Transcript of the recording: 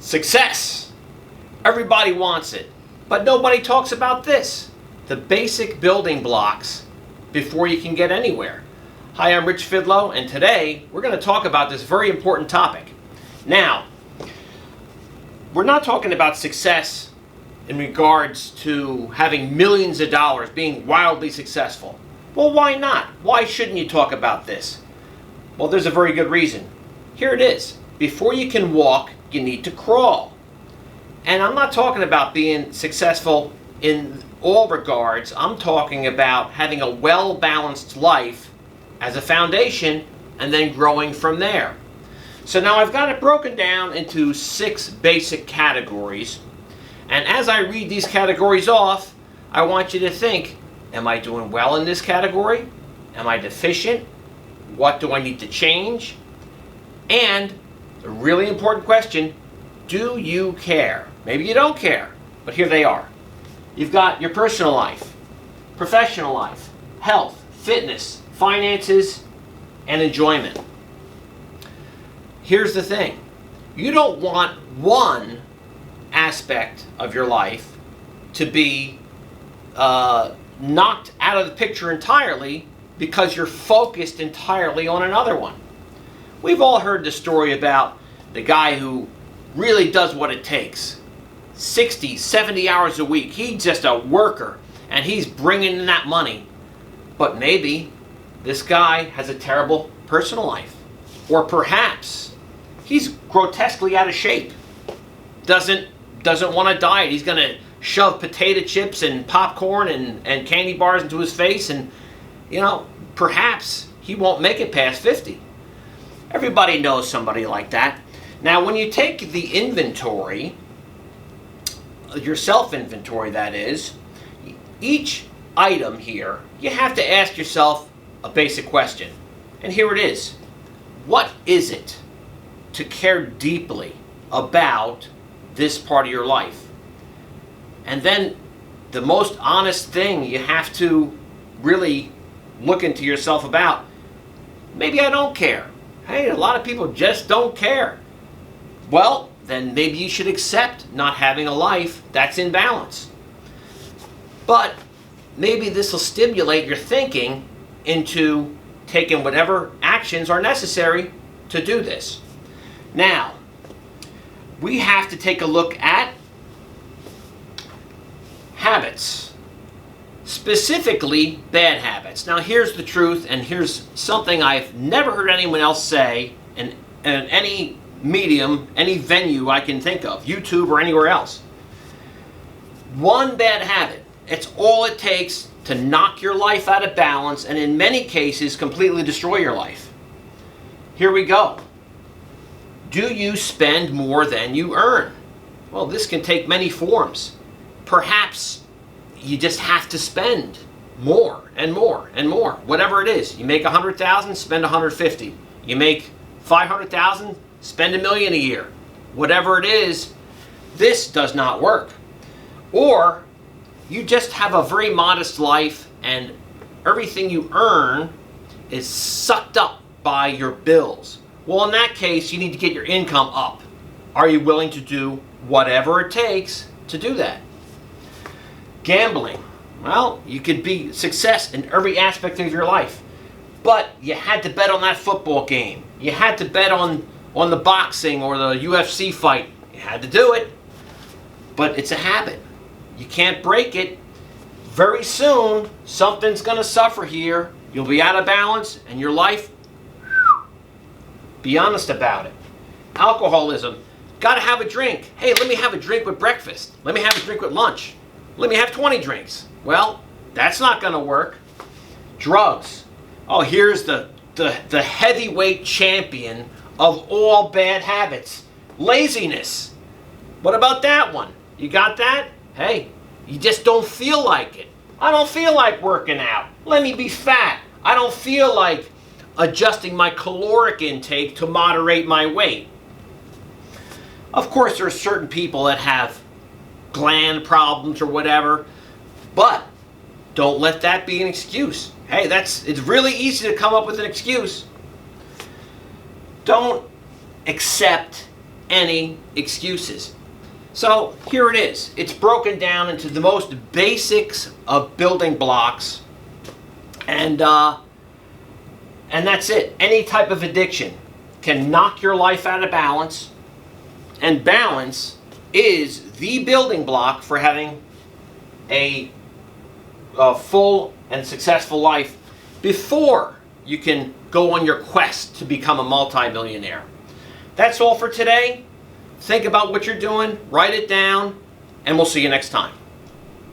Success. Everybody wants it, but nobody talks about this. The basic building blocks before you can get anywhere. Hi, I'm Rich Fidlow, and today we're going to talk about this very important topic. Now, we're not talking about success in regards to having millions of dollars, being wildly successful. Well, why not? Why shouldn't you talk about this? Well, there's a very good reason. Here it is. Before you can walk, you need to crawl. And I'm not talking about being successful in all regards. I'm talking about having a well-balanced life as a foundation and then growing from there. So now I've got it broken down into 6 basic categories. And as I read these categories off, I want you to think, am I doing well in this category? Am I deficient? What do I need to change? And a really important question, do you care? Maybe you don't care, but here they are. You've got your personal life, professional life, health, fitness, finances, and enjoyment. Here's the thing. You don't want one aspect of your life to be knocked out of the picture entirely because you're focused entirely on another one. We've all heard the story about the guy who really does what it takes. 60, 70 hours a week. He's just a worker and he's bringing in that money. But maybe this guy has a terrible personal life. Or perhaps he's grotesquely out of shape. Doesn't want to diet. He's going to shove potato chips and popcorn and candy bars into his face, and perhaps he won't make it past 50. Everybody knows somebody like that. Now, when you take the inventory, your self-inventory that is, each item here, you have to ask yourself a basic question. And here it is. What is it to care deeply about this part of your life? And then the most honest thing you have to really look into yourself about, maybe I don't care. Hey, a lot of people just don't care. Well, then maybe you should accept not having a life that's in balance. But maybe this will stimulate your thinking into taking whatever actions are necessary to do this. Now, we have to take a look at habits, specifically bad habits. Now, here's the truth, and here's something I've never heard anyone else say in any medium, any venue I can think of, YouTube or anywhere else. One bad habit, it's all it takes to knock your life out of balance and in many cases completely destroy your life. Here we go. Do you spend more than you earn? Well, this can take many forms. Perhaps you just have to spend more and more and more, whatever it is. You make $100,000, spend $150,000. You make $500,000, spend $1 million a year. Whatever it is, this does not work. Or you just have a very modest life and everything you earn is sucked up by your bills. Well, in that case, you need to get your income up. Are you willing to do whatever it takes to do that? Gambling. Well, you could be success in every aspect of your life, but you had to bet on that football game. You had to bet on the boxing or the UFC fight. You had to do it, but it's a habit. You can't break it. Very soon, something's going to suffer here. You'll be out of balance, and your life, be honest about it. Alcoholism. Got to have a drink. Hey, let me have a drink with breakfast. Let me have a drink with lunch. Let me have 20 drinks. Well, that's not going to work. Drugs. Oh, here's the heavyweight champion of all bad habits. Laziness. What about that one? You got that? Hey, you just don't feel like it. I don't feel like working out. Let me be fat. I don't feel like adjusting my caloric intake to moderate my weight. Of course, there are certain people that have gland problems or whatever, but don't let that be an excuse. Hey, it's really easy to come up with an excuse. Don't accept any excuses. So here it is. It's broken down into the most basics of building blocks, and that's it. Any type of addiction can knock your life out of balance, and balance is the building block for having a full and successful life before you can go on your quest to become a multi-millionaire. That's all for today. Think about what you're doing, write it down, and we'll see you next time.